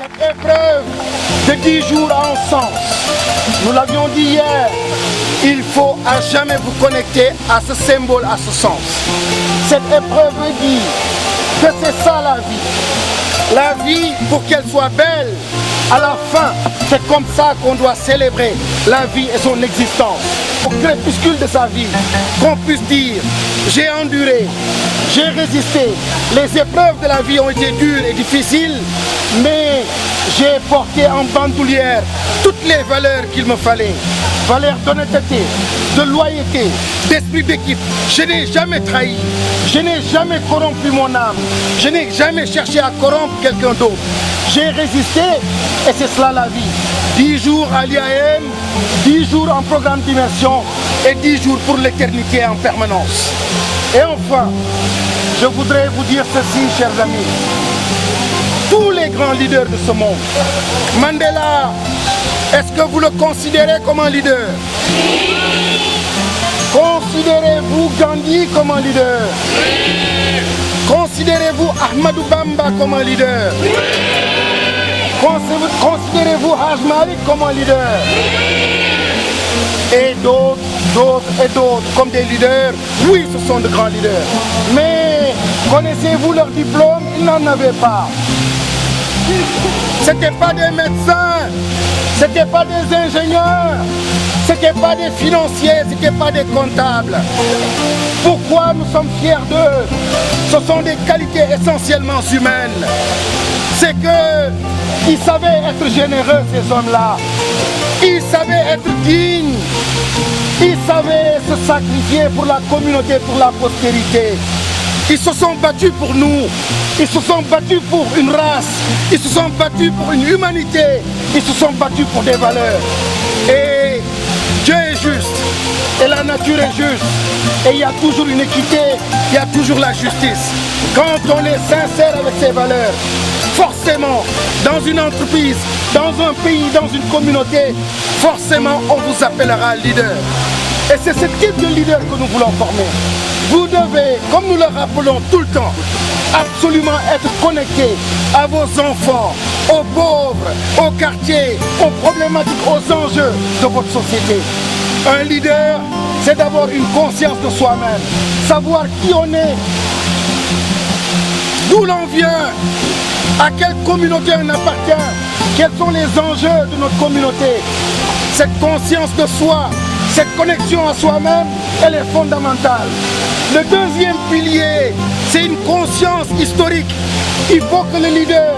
Cette épreuve de 10 jours a un sens. Nous l'avions dit hier, il faut à jamais vous connecter à ce symbole, à ce sens. Cette épreuve veut dire que c'est ça la vie. La vie, pour qu'elle soit belle, à la fin, c'est comme ça qu'on doit célébrer la vie et son existence. Au crépuscule de sa vie, qu'on puisse dire, j'ai enduré, j'ai résisté. Les épreuves de la vie ont été dures et difficiles, mais j'ai porté en bandoulière toutes les valeurs qu'il me fallait. Valeurs d'honnêteté, de loyauté, d'esprit d'équipe. Je n'ai jamais trahi, je n'ai jamais corrompu mon âme, je n'ai jamais cherché à corrompre quelqu'un d'autre. J'ai résisté et c'est cela la vie. 10 jours à l'IAM, 10 jours en programme d'immersion et 10 jours pour l'éternité en permanence. Et enfin, je voudrais vous dire ceci, chers amis. Tous les grands leaders de ce monde, Mandela, est-ce que vous le considérez comme un leader? Oui. Considérez-vous Gandhi comme un leader? Oui. Considérez-vous Ahmadou Bamba comme un leader? Oui. Considérez-vous Haj Malik comme un leader? Oui. Et d'autres comme des leaders? Oui, ce sont de grands leaders. Mais connaissez-vous leur diplôme? Ils n'en avaient pas. Ce n'étaient pas des médecins, ce n'étaient pas des ingénieurs, ce n'étaient pas des financiers, ce n'étaient pas des comptables. Pourquoi nous sommes fiers d'eux? Ce sont des qualités essentiellement humaines. C'est qu'ils savaient être généreux, ces hommes-là. Ils savaient être dignes. Ils savaient se sacrifier pour la communauté, pour la postérité. Ils se sont battus pour nous, ils se sont battus pour une race, ils se sont battus pour une humanité, ils se sont battus pour des valeurs. Et Dieu est juste, et la nature est juste, et il y a toujours une équité, il y a toujours la justice. Quand on est sincère avec ses valeurs, forcément, dans une entreprise, dans un pays, dans une communauté, forcément on vous appellera leader. Et c'est ce type de leader que nous voulons former. Vous devez, comme nous le rappelons tout le temps, absolument être connecté à vos enfants, aux pauvres, aux quartiers, aux problématiques, aux enjeux de votre société. Un leader, c'est d'avoir une conscience de soi-même, savoir qui on est, d'où l'on vient, à quelle communauté on appartient, quels sont les enjeux de notre communauté. Cette conscience de soi, cette connexion à soi-même, elle est fondamentale. Le deuxième pilier, c'est une conscience historique. Il faut que le leader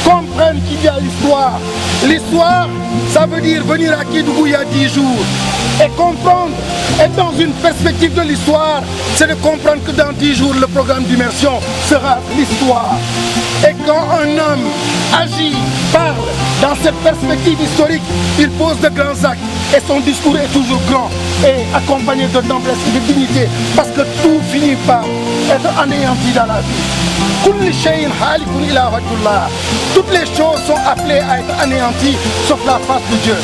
comprenne qu'il y a l'histoire. L'histoire, ça veut dire venir à Kédougou il y a 10 jours. Et comprendre, être dans une perspective de l'histoire, c'est de comprendre que dans 10 jours, le programme d'immersion sera l'histoire. Et quand un homme agit, parle dans cette perspective historique, il pose de grands actes. Et son discours est toujours grand et accompagné de noblesse et de dignité, parce que tout finit par être anéanti dans la vie. Toutes les choses sont appelées à être anéanties, sauf la face de Dieu.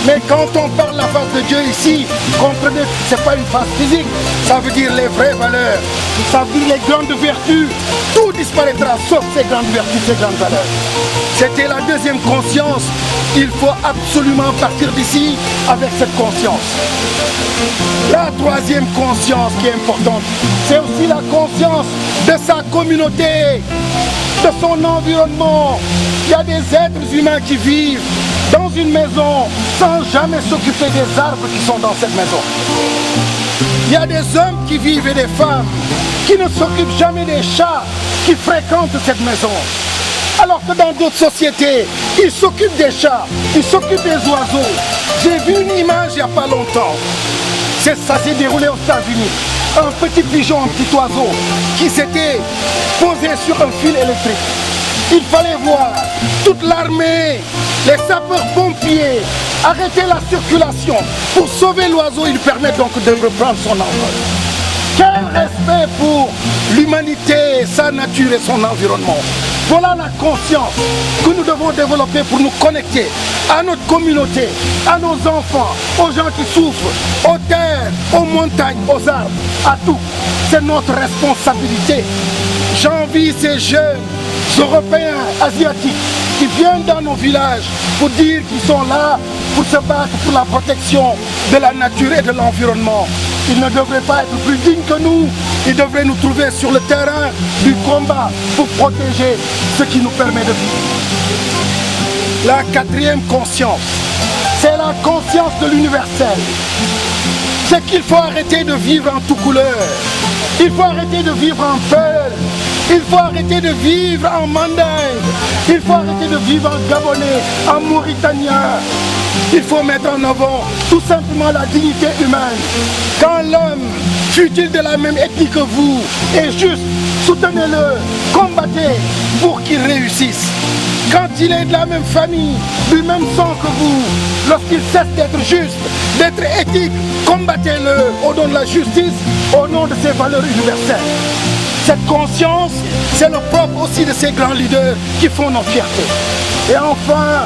Mais quand on parle de la face de Dieu ici, comprenez que ce n'est pas une face physique, ça veut dire les vraies valeurs, ça veut dire les grandes vertus. Tout disparaîtra sauf ces grandes vertus, ces grandes valeurs. C'était la deuxième conscience. Il faut absolument partir d'ici avec cette conscience. La troisième conscience qui est importante, c'est aussi la conscience de sa communauté, de son environnement. Il y a des êtres humains qui vivent dans une maison sans jamais s'occuper des arbres qui sont dans cette maison. Il y a des hommes qui vivent et des femmes qui ne s'occupent jamais des chats qui fréquentent cette maison. Alors que dans d'autres sociétés, ils s'occupent des chats, ils s'occupent des oiseaux. J'ai vu une image il n'y a pas longtemps. Ça s'est déroulé aux États-Unis. Un petit pigeon, un petit oiseau qui s'était posé sur un fil électrique. Il fallait voir toute l'armée, les sapeurs-pompiers, arrêter la circulation pour sauver l'oiseau. Il permet donc de reprendre son envol. Quel respect pour l'humanité, sa nature et son environnement. Voilà la conscience que nous devons développer pour nous connecter à notre communauté, à nos enfants, aux gens qui souffrent, aux terres, aux montagnes, aux arbres, à tout. C'est notre responsabilité. J'envie ces jeunes Européens, Asiatiques, qui viennent dans nos villages pour dire qu'ils sont là pour se battre pour la protection de la nature et de l'environnement. Ils ne devraient pas être plus dignes que nous. Ils devraient nous trouver sur le terrain du combat pour protéger ce qui nous permet de vivre. La quatrième conscience, c'est la conscience de l'universel. C'est qu'il faut arrêter de vivre en tout couleur. Il faut arrêter de vivre en peur. Il faut arrêter de vivre en mandingue. Il faut arrêter de vivre en gabonais, en mauritanien. Il faut mettre en avant tout simplement la dignité humaine. Quand l'homme, fût-il de la même ethnie que vous, est juste, soutenez-le, combattez pour qu'il réussisse. Quand il est de la même famille, du même sang que vous, lorsqu'il cesse d'être juste, d'être éthique, combattez-le au nom de la justice, au nom de ses valeurs universelles. Cette conscience, c'est le propre aussi de ces grands leaders qui font notre fierté. Et enfin,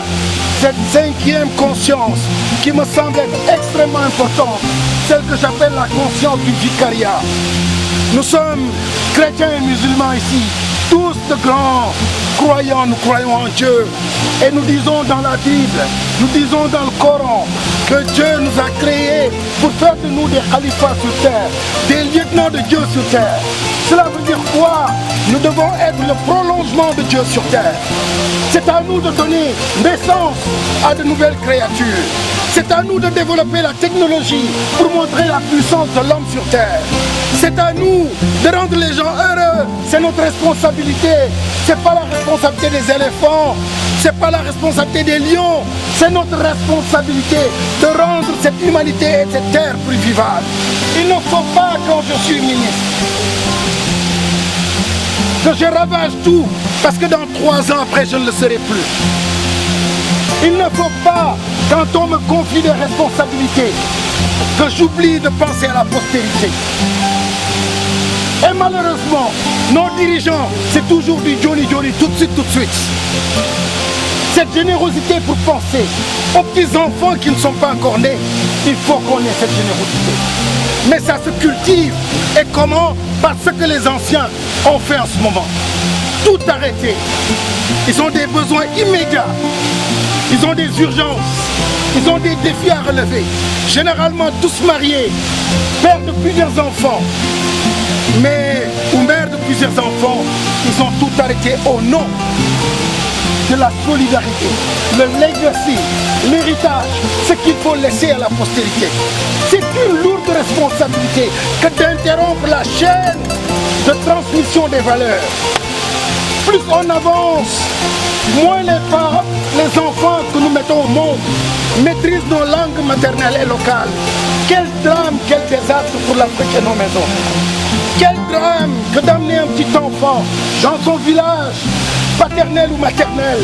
cette cinquième conscience qui me semble être extrêmement importante, celle que j'appelle la conscience du vicariat. Nous sommes chrétiens et musulmans ici, tous de grands croyants, nous croyons en Dieu. Et nous disons dans la Bible, nous disons dans le Coran, que Dieu nous a créés pour faire de nous des khalifas sur terre, des lieutenants de Dieu sur terre. Cela veut dire quoi? Nous devons être le prolongement de Dieu sur terre. C'est à nous de donner naissance à de nouvelles créatures. C'est à nous de développer la technologie pour montrer la puissance de l'homme sur terre. C'est à nous de rendre les gens heureux. C'est notre responsabilité. C'est pas la responsabilité des éléphants. C'est pas la responsabilité des lions. C'est notre responsabilité de rendre cette humanité et cette terre plus vivable. Il ne faut pas, quand je suis ministre, que je ravage tout, parce que dans 3 ans après, je ne le serai plus. Il ne faut pas, quand on me confie des responsabilités, que j'oublie de penser à la postérité. Et malheureusement, nos dirigeants, c'est toujours du Johnny Johnny, tout de suite, tout de suite. Cette générosité pour penser aux petits-enfants qui ne sont pas encore nés, il faut qu'on ait cette générosité. Mais ça se cultive. Et comment? Par ce que les anciens ont fait en ce moment. Tout arrêter. Ils ont des besoins immédiats. Ils ont des urgences. Ils ont des défis à relever. Généralement tous mariés, pères de plusieurs enfants. Ou mères de plusieurs enfants, ils ont tout arrêté au nom de la solidarité, le legacy, l'héritage, ce qu'il faut laisser à la postérité. C'est une lourde responsabilité que d'interrompre la chaîne de transmission des valeurs. Plus on avance, moins les enfants que nous mettons au monde maîtrisent nos langues maternelles et locales. Quel drame, quel désastre pour l'Afrique et nos maisons. Quel drame que d'amener un petit enfant dans son village, paternel ou maternel,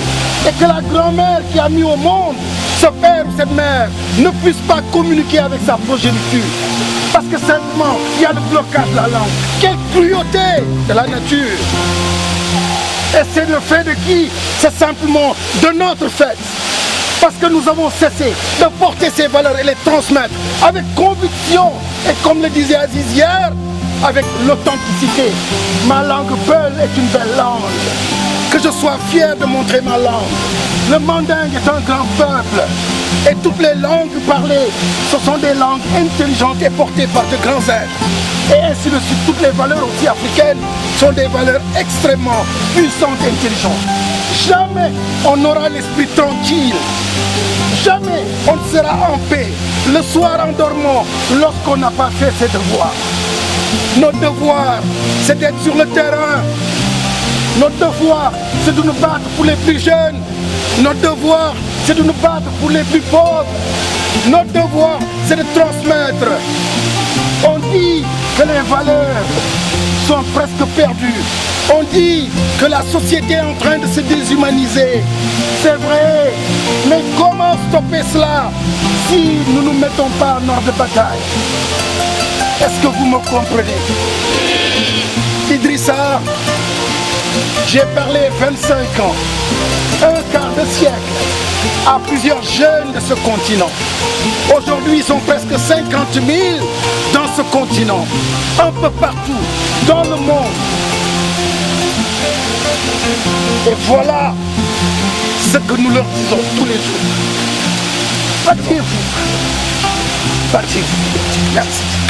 et que la grand-mère qui a mis au monde ce père ou cette mère ne puisse pas communiquer avec sa progéniture. Parce que simplement, il y a le blocage de la langue. Quelle cruauté de la nature! Et c'est le fait de qui? C'est simplement de notre fait. Parce que nous avons cessé de porter ces valeurs et les transmettre avec conviction. Et comme le disait Aziz hier, avec l'authenticité. Ma langue Peul est une belle langue. Que je sois fier de montrer ma langue. Le mandingue est un grand peuple. Et toutes les langues parlées, ce sont des langues intelligentes et portées par de grands êtres. Et ainsi de suite, toutes les valeurs aussi africaines sont des valeurs extrêmement puissantes et intelligentes. Jamais on n'aura l'esprit tranquille. Jamais on ne sera en paix le soir en dormant lorsqu'on n'a pas fait ses devoirs. Notre devoir, c'est d'être sur le terrain. Notre devoir, c'est de nous battre pour les plus jeunes. Notre devoir, c'est de nous battre pour les plus pauvres. Notre devoir, c'est de transmettre. On dit que les valeurs sont presque perdues. On dit que la société est en train de se déshumaniser. C'est vrai, mais comment stopper cela si nous ne nous mettons pas en ordre de bataille? Est-ce que vous me comprenez? Idrissa, j'ai parlé 25 ans, un quart de siècle, à plusieurs jeunes de ce continent. Aujourd'hui, ils sont presque 50 000 dans ce continent, un peu partout, dans le monde. Et voilà ce que nous leur disons tous les jours. Battez-vous. Battez-vous. Merci.